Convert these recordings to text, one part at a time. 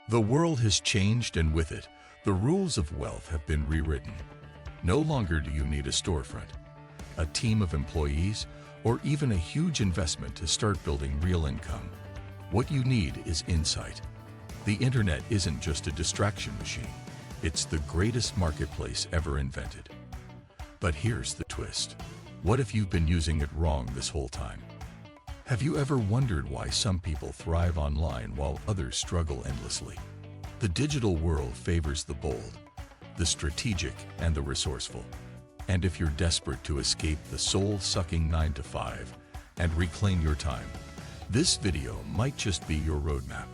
The world has changed, and with it, the rules of wealth have been rewritten. No longer do you need a storefront, a team of employees, or even a huge investment to start building real income. What you need is insight. The internet isn't just a distraction machine. It's the greatest marketplace ever invented. But here's the twist. What if you've been using it wrong this whole time? Have you ever wondered why some people thrive online while others struggle endlessly? The digital world favors the bold, the strategic, and the resourceful. And if you're desperate to escape the soul-sucking 9-to-5 and reclaim your time, this video might just be your roadmap.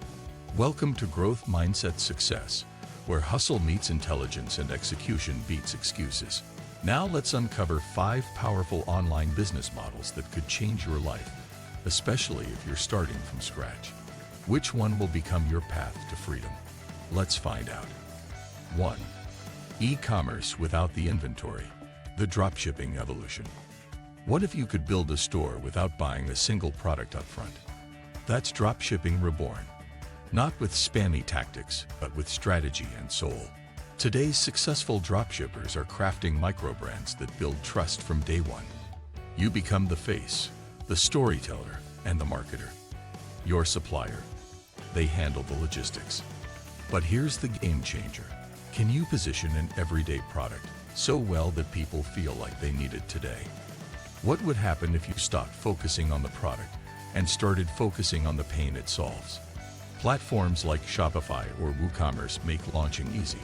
Welcome to Growth Mindset Success, where hustle meets intelligence and execution beats excuses. Now let's uncover 5 powerful online business models that could change your life, especially if you're starting from scratch. Which one will become your path to freedom? Let's find out. 1. E-commerce without the inventory. The dropshipping evolution. What if you could build a store without buying a single product up front? That's dropshipping reborn. Not with spammy tactics, but with strategy and soul. Today's successful dropshippers are crafting microbrands that build trust from day one. You become the face, the storyteller, and the marketer. Your supplier. They handle the logistics. But here's the game changer. Can you position an everyday product so well that people feel like they need it today? What would happen if you stopped focusing on the product and started focusing on the pain it solves? Platforms like Shopify or WooCommerce make launching easy.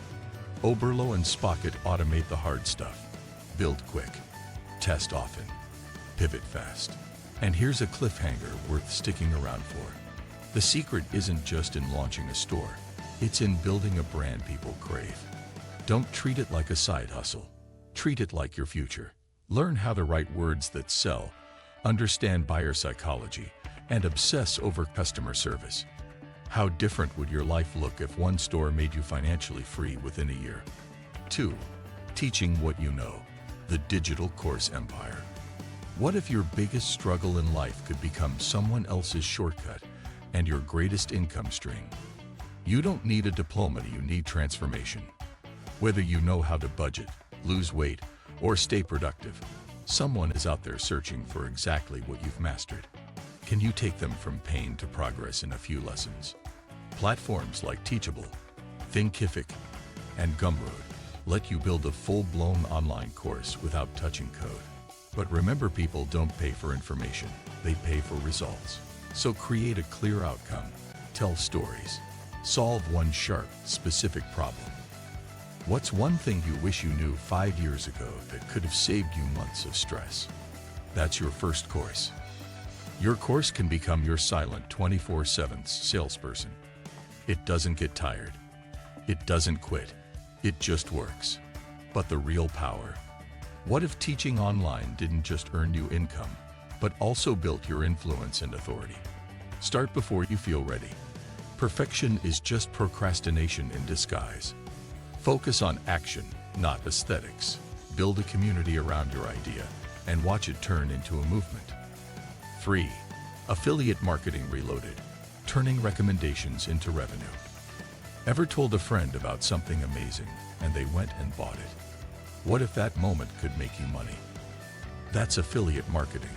Oberlo and Spocket automate the hard stuff. Build quick. Test often. Pivot fast. And here's a cliffhanger worth sticking around for. The secret isn't just in launching a store. It's in building a brand people crave. Don't treat it like a side hustle. Treat it like your future. Learn how to write words that sell, understand buyer psychology, and obsess over customer service. How different would your life look if one store made you financially free within a year? 2. Teaching what you know. The digital course empire. What if your biggest struggle in life could become someone else's shortcut and your greatest income stream? You don't need a diploma, you need transformation. Whether you know how to budget, lose weight, or stay productive, someone is out there searching for exactly what you've mastered. Can you take them from pain to progress in a few lessons? Platforms like Teachable, Thinkific, and Gumroad let you build a full-blown online course without touching code. But remember, people don't pay for information, they pay for results. So create a clear outcome, tell stories, solve one sharp, specific problem. What's one thing you wish you knew 5 years ago that could have saved you months of stress? That's your first course. Your course can become your silent 24/7 salesperson. It doesn't get tired. It doesn't quit. It just works. But the real power. What if teaching online didn't just earn you income, but also built your influence and authority? Start before you feel ready. Perfection is just procrastination in disguise. Focus on action, not aesthetics. Build a community around your idea and watch it turn into a movement. 3. Affiliate marketing reloaded. Turning recommendations into revenue. Ever told a friend about something amazing and they went and bought it? What if that moment could make you money? That's affiliate marketing.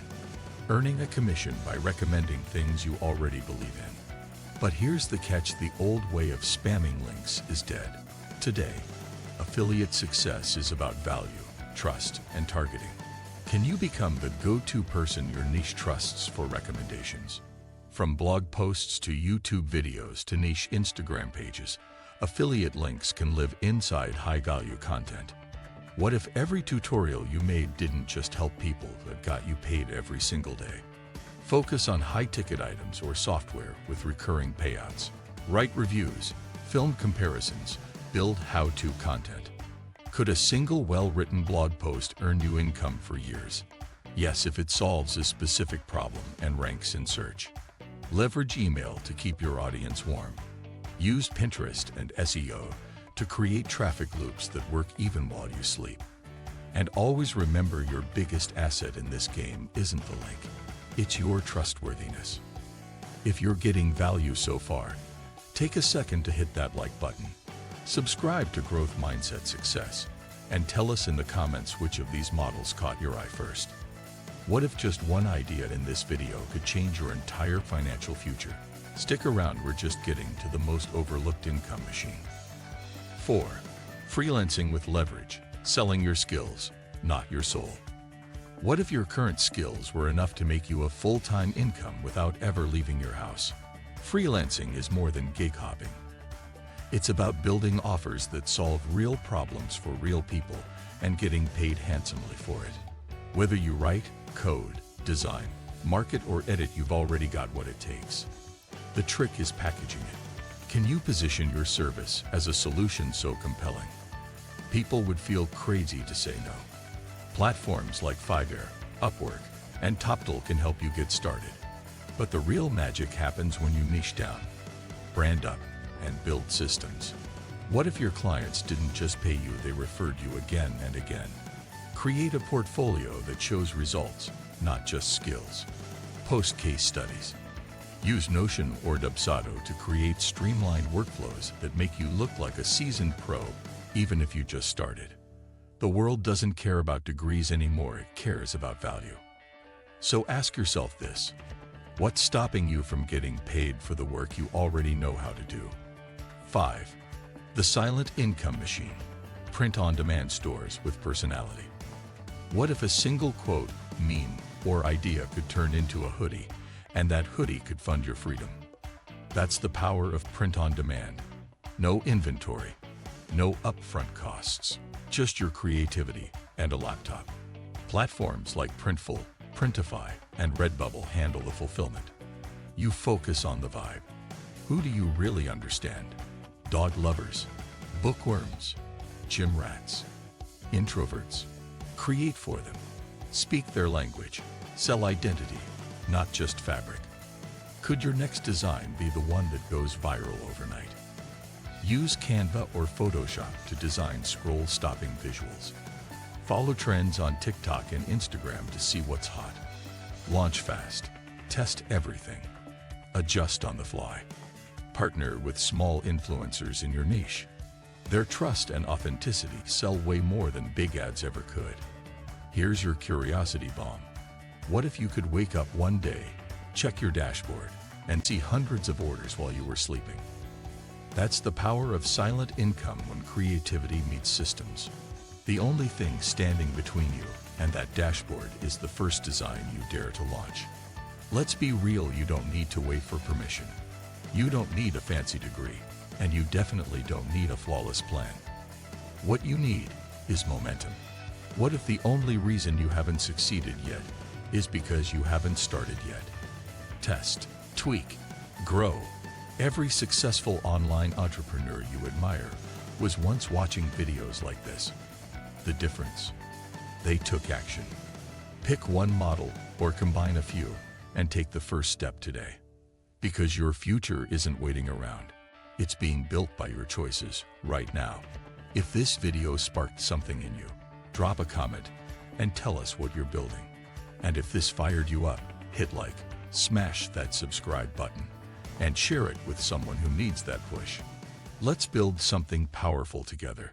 Earning a commission by recommending things you already believe in. But here's the catch, the old way of spamming links is dead. Today, affiliate success is about value, trust, and targeting. Can you become the go-to person your niche trusts for recommendations? From blog posts to YouTube videos to niche Instagram pages, affiliate links can live inside high-value content. What if every tutorial you made didn't just help people, but got you paid every single day? Focus on high-ticket items or software with recurring payouts. Write reviews, film comparisons, build how-to content. Could a single well-written blog post earn you income for years? Yes, if it solves a specific problem and ranks in search. Leverage email to keep your audience warm. Use Pinterest and SEO to create traffic loops that work even while you sleep. And always remember, your biggest asset in this game isn't the link. It's your trustworthiness. If you're getting value so far, Take a second to hit that like button. Subscribe to Growth Mindset Success, and tell us in the comments which of these models caught your eye first. What if just one idea in this video could change your entire financial future? Stick around, we're just getting to the most overlooked income machine. 4. Freelancing with leverage, selling your skills, not your soul. What if your current skills were enough to make you a full-time income without ever leaving your house? Freelancing is more than gig hopping. It's about building offers that solve real problems for real people and getting paid handsomely for it. Whether you write, code, design, market, or edit, you've already got what it takes. The trick is packaging it. Can you position your service as a solution so compelling people would feel crazy to say no? Platforms like Fiverr, Upwork, and Toptal can help you get started. But the real magic happens when you niche down, brand up, and build systems. What if your clients didn't just pay you, they referred you again and again? Create a portfolio that shows results, not just skills. Post case studies. Use Notion or Dubsado to create streamlined workflows that make you look like a seasoned pro, even if you just started. The world doesn't care about degrees anymore, it cares about value. So ask yourself this: what's stopping you from getting paid for the work you already know how to do? 5. The silent income machine. Print-on-demand stores with personality. What if a single quote, meme, or idea could turn into a hoodie, and that hoodie could fund your freedom? That's the power of print-on-demand. No inventory, no upfront costs, just your creativity and a laptop. Platforms like Printful, Printify, and Redbubble handle the fulfillment. You focus on the vibe. Who do you really understand? Dog lovers, bookworms, gym rats, introverts. Create for them. Speak their language. Sell identity, not just fabric. Could your next design be the one that goes viral overnight? Use Canva or Photoshop to design scroll-stopping visuals. Follow trends on TikTok and Instagram to see what's hot. Launch fast. Test everything. Adjust on the fly. Partner with small influencers in your niche. Their trust and authenticity sell way more than big ads ever could. Here's your curiosity bomb. What if you could wake up one day, check your dashboard, and see hundreds of orders while you were sleeping? That's the power of silent income when creativity meets systems. The only thing standing between you and that dashboard is the first design you dare to launch. Let's be real, you don't need to wait for permission. You don't need a fancy degree, and you definitely don't need a flawless plan. What you need is momentum. What if the only reason you haven't succeeded yet is because you haven't started yet? Test, tweak, grow. Every successful online entrepreneur you admire was once watching videos like this. The difference? They took action. Pick one model or combine a few and take the first step today. Because your future isn't waiting around. It's being built by your choices right now. If this video sparked something in you, drop a comment and tell us what you're building. And if this fired you up, hit like, smash that subscribe button, and share it with someone who needs that push. Let's build something powerful together.